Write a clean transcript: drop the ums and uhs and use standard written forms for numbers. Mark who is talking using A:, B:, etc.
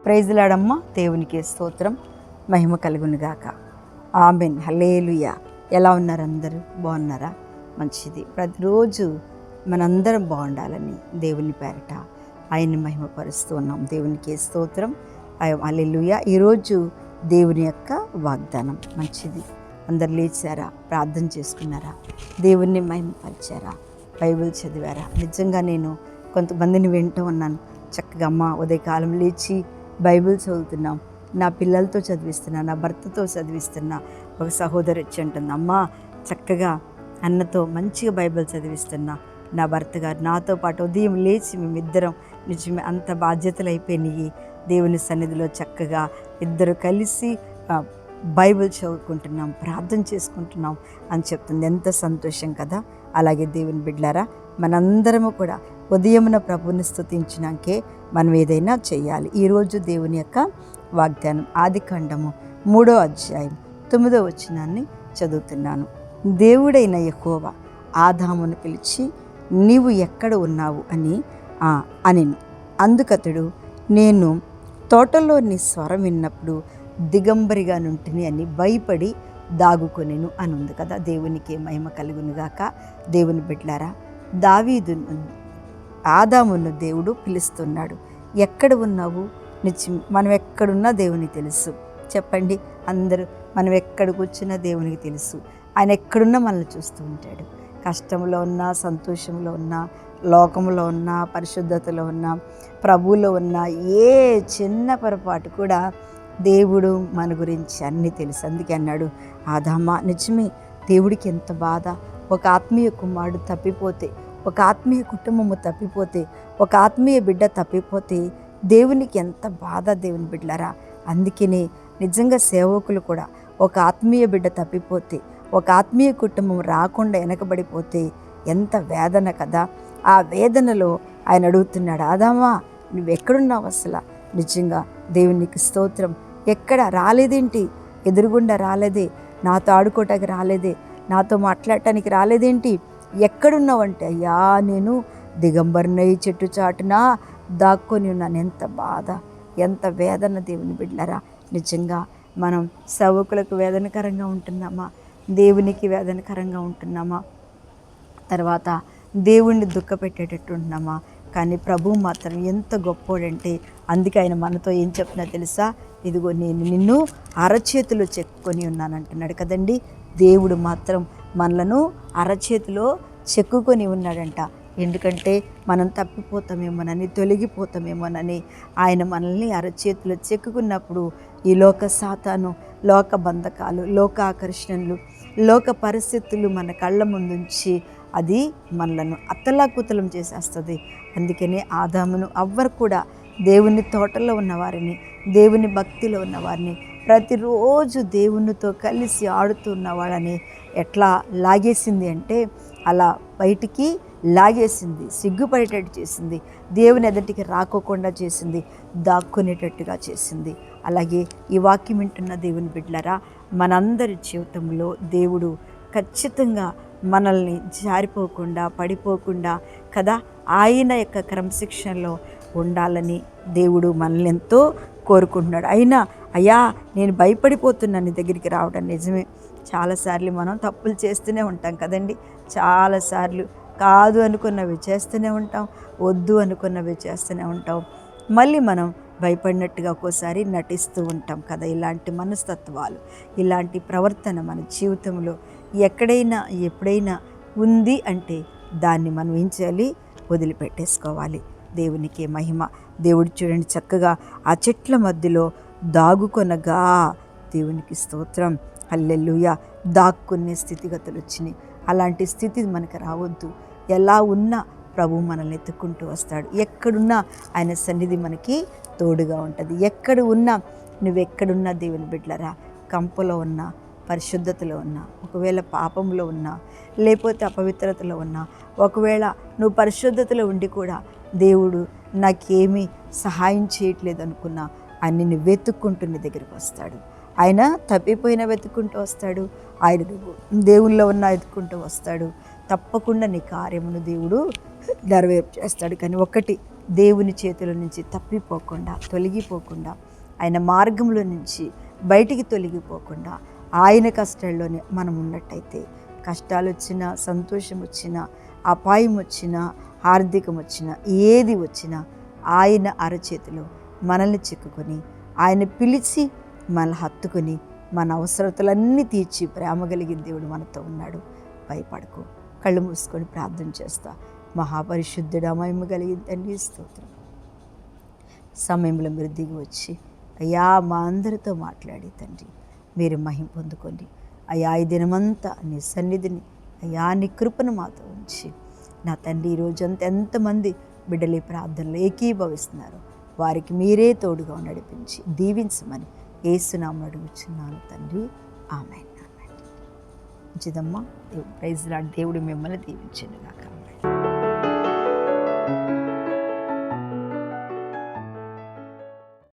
A: Praise లాడమ్మ. దేవునికి స్తోత్రం, మహిమ కలుగునుగాక. ఆమెన్, హల్లెలూయా. ఎలా ఉన్నారు అందరూ? బాగున్నారా? మంచిది. ప్రతిరోజు మనందరం బాగుండాలని దేవుని పేరట ఆయన్ని మహిమపరుస్తూ ఉన్నాం. దేవునికి స్తోత్రం, హల్లెలూయా. ఈరోజు దేవుని యొక్క వాగ్దానం మంచిది. అందరు లేచారా? ప్రార్థన చేసుకున్నారా? దేవుణ్ణి మహిమపరిచారా? బైబిల్ చదివారా? నిజంగా నేను కొంతమందిని వింటూ ఉన్నాను. చక్కగా అమ్మ ఉదయకాలం లేచి బైబిల్ చదువుతున్నాం, నా పిల్లలతో చదివిస్తున్నా, నా భర్తతో చదివిస్తున్నా. ఒక సహోదరి వచ్చి అంటుంది, అమ్మ చక్కగా అన్నతో మంచిగా బైబిల్ చదివిస్తున్నా, నా భర్త గారు నాతో పాటు ఉదయం లేచి మేమిద్దరం నిజమే అంత బాధ్యతలు అయిపోయినాయి, దేవుని సన్నిధిలో చక్కగా ఇద్దరు కలిసి బైబిల్ చదువుకుంటున్నాం, ప్రార్థన చేసుకుంటున్నాం అని చెప్తుంది. ఎంత సంతోషం కదా. అలాగే దేవుని బిడ్డలారా, మనందరము కూడా ఉదయమున ప్రభువుని స్తుతించినాకే మనం ఏదైనా చేయాలి. ఈరోజు దేవుని యొక్క వాగ్దానం ఆదికాండము 3వ అధ్యాయం 9వ వచనాన్ని చదువుతున్నాను. దేవుడైన యెహోవా ఆదామును పిలిచి, నీవు ఎక్కడ ఉన్నావు అని అనెను. అందుకతడు, నేను తోటలో నీ స్వరం విన్నప్పుడు దిగంబరిగా నుంటిని అని భయపడి దాగుకొనెను అని ఉంది కదా. దేవునికి మహిమ కలుగునుగాక. దేవుని బిడ్డలారా, ఆదామును దేవుడు పిలుస్తున్నాడు. ఎక్కడ ఉన్నావు? మనం ఎక్కడున్నా దేవునికి తెలుసు. చెప్పండి అందరూ, మనం ఎక్కడికి వచ్చినా దేవునికి తెలుసు. ఆయన ఎక్కడున్నా మనల్ని చూస్తూ ఉంటాడు. కష్టంలో ఉన్నా, సంతోషంలో ఉన్నా, లోకంలో ఉన్నా, పరిశుద్ధతలో ఉన్నా, ప్రభువులో ఉన్నా, ఏ చిన్న పొరపాటు కూడా దేవుడు మన గురించి అన్నీ తెలుసు. అందుకే అన్నాడు, ఆదామా నిజమే, దేవుడికి ఎంత బాధ. ఒక ఆత్మీయ కుమారుడు తప్పిపోతే, ఒక ఆత్మీయ కుటుంబము తప్పిపోతే, ఒక ఆత్మీయ బిడ్డ తప్పిపోతే దేవునికి ఎంత బాధ. దేవుని బిడ్డలారా, అందుకనే నిజంగా సేవకులు కూడా ఒక ఆత్మీయ బిడ్డ తప్పిపోతే, ఒక ఆత్మీయ కుటుంబం రాకుండా వెనకబడిపోతే ఎంత వేదన కదా. ఆ వేదనలో ఆయన అడుగుతున్నాడు, ఆదామా నువ్వెక్కడున్నావు అసలు? నిజంగా దేవునికి స్తోత్రం. ఎక్కడ రాలేదేంటి? ఎదురుగుండా రాలేదే, నాతో ఆడుకోవటానికి రాలేదే, నాతో మాట్లాడటానికి రాలేదేంటి? ఎక్కడున్నావంటే, అయ్యా నేను దిగంబరినై చెట్టు చాటున దాక్కొని ఉన్నాను. ఎంత బాధ, ఎంత వేదన. దేవుని బిడ్డలారా, నిజంగా మనం సేవకులకు వేదనకరంగా ఉంటున్నామా? దేవునికి వేదనకరంగా ఉంటున్నామా? తర్వాత దేవుణ్ణి దుఃఖపెట్టేటట్టు ఉంటున్నామా? కానీ ప్రభువు మాత్రం ఎంత గొప్పోడంటే, అందుకే ఆయన మనతో ఏం చెప్తున్నా తెలుసా? ఇదిగో నేను నిన్ను అరచేతిలో చెక్కుకొని ఉన్నాను అంటున్నాడు కదండి. దేవుడు మాత్రం మనలను అరచేతిలో చెక్కుకొని ఉన్నాడంట. ఎందుకంటే మనం తప్పిపోతామేమోనని, తొలగిపోతామేమోనని ఆయన మనల్ని అరచేతిలో చెక్కుకున్నప్పుడు ఈ లోక సాతాను, లోక బంధకాలు, లోక ఆకర్షణలు, లోక పరిస్థితులు మన కళ్ళ ముందుంచి అది మనలను అతలాకుతలం చేసేస్తుంది. అందుకనే ఆదామును ఎవ్వరు కూడా దేవుని తోటలో ఉన్నవారిని, దేవుని భక్తిలో ఉన్నవారిని, ప్రతిరోజు దేవునితో కలిసి ఆడుతూ ఉన్నవాళ్ళని ఎట్లా లాగేసింది అంటే, అలా బయటికి లాగేసింది, సిగ్గుపడేటట్టు చేసింది, దేవుని ఎదుటికి రాకోకుండా చేసింది, దాక్కునేటట్టుగా చేసింది. అలాగే ఈ వాక్యం వింటున్న దేవుని బిడ్డలారా, మనందరి జీవితంలో దేవుడు ఖచ్చితంగా మనల్ని జారిపోకుండా, పడిపోకుండా కదా ఆయన యొక్క క్రమశిక్షణలో ఉండాలని దేవుడు మనల్ని ఎంతో కోరుకుంటున్నాడు. అయినా అయ్యా నేను భయపడిపోతున్నాను నీ దగ్గరికి రావడం. నిజమే, చాలాసార్లు మనం తప్పులు చేస్తూనే ఉంటాం కదండి. చాలాసార్లు కాదు అనుకున్నవి చేస్తూనే ఉంటాం, వద్దు అనుకున్నవి చేస్తూనే ఉంటాం. మళ్ళీ మనం భయపడినట్టుగా ఒక్కోసారి నటిస్తూ ఉంటాం కదా. ఇలాంటి మనస్తత్వాలు, ఇలాంటి ప్రవర్తన మన జీవితంలో ఎక్కడైనా ఎప్పుడైనా ఉంది అంటే దాన్ని మనం ఏం చేయాలి? వదిలిపెట్టేసుకోవాలి. దేవునికి మహిమ. దేవుడు చూడండి చక్కగా ఆ చెట్ల మధ్యలో దాగుకొనగా, దేవునికి స్తోత్రం, హల్లెలూయా, దాక్కునే స్థితిగతులు వచ్చినాయి. అలాంటి స్థితి మనకు రావద్దు. ఎలా ఉన్నా ప్రభు మనల్ని ఎత్తుకుంటూ వస్తాడు. ఎక్కడున్నా ఆయన సన్నిధి మనకి తోడుగా ఉంటుంది. ఎక్కడ ఉన్నా, నువ్వెక్కడున్నా దేవుని బిడ్డలారా, కంపలో ఉన్నా, పరిశుద్ధతలో ఉన్నా, ఒకవేళ పాపంలో ఉన్నా, లేకపోతే అపవిత్రతలో ఉన్నా, ఒకవేళ నువ్వు పరిశుద్ధతలో ఉండి కూడా దేవుడు నాకేమీ సహాయం చేయట్లేదు అనుకున్నా, ఆయన నిన్ను వెతుక్కుంటూ నీ దగ్గరికి వస్తాడు. ఆయన తప్పిపోయినా వెతుక్కుంటూ వస్తాడు, ఆయన దేవుల్లో ఉన్న వెతుక్కుంటూ వస్తాడు. తప్పకుండా నీ కార్యమును దేవుడు నెరవేర్పు చేస్తాడు. కానీ ఒకటి దేవుని చేతుల నుంచి తప్పిపోకుండా, తొలగిపోకుండా, ఆయన మార్గంలో నుంచి బయటికి తొలగిపోకుండా ఆయన కష్టాల్లోనే మనం ఉన్నట్టయితే కష్టాలు వచ్చినా, సంతోషం వచ్చినా, అపాయం వచ్చినా, ఆర్థికం వచ్చినా, ఏది వచ్చినా ఆయన అరచేతిలో మనల్ని చిక్కుకొని ఆయన పిలిచి మనల్ని హత్తుకొని మన అవసరతలన్నీ తీర్చి ప్రేమ కలిగిన దేవుడు మనతో ఉన్నాడు. భయపడకు. కళ్ళు మూసుకొని ప్రార్థన చేస్తా. మహాపరిశుద్ధుడా, మహిమ కలిగిన తండ్రి స్తోత్రం. సమయంలో మీరు దిగి వచ్చి అయ్యా మా అందరితో మాట్లాడి తండ్రి మీరు మహిమ పొందుకోండి. అయ్యా ఈ దినమంతా నీ సన్నిధిని, అయ్యా నీ కృపను మాతో ఉంచి నా తండ్రి ఈరోజంతా ఎంతమంది బిడ్డలు ఈ ప్రార్థనలో ఏకీభవిస్తున్నారు వారికి మీరే తోడుగా నడిపించి దీవించమని యేసునామమున అడుగుచున్నాను తండ్రి. ఆమేన్. మంచిదమ్మా. Praise lord. దేవుడు మిమ్మల్ని దీవించును గాక.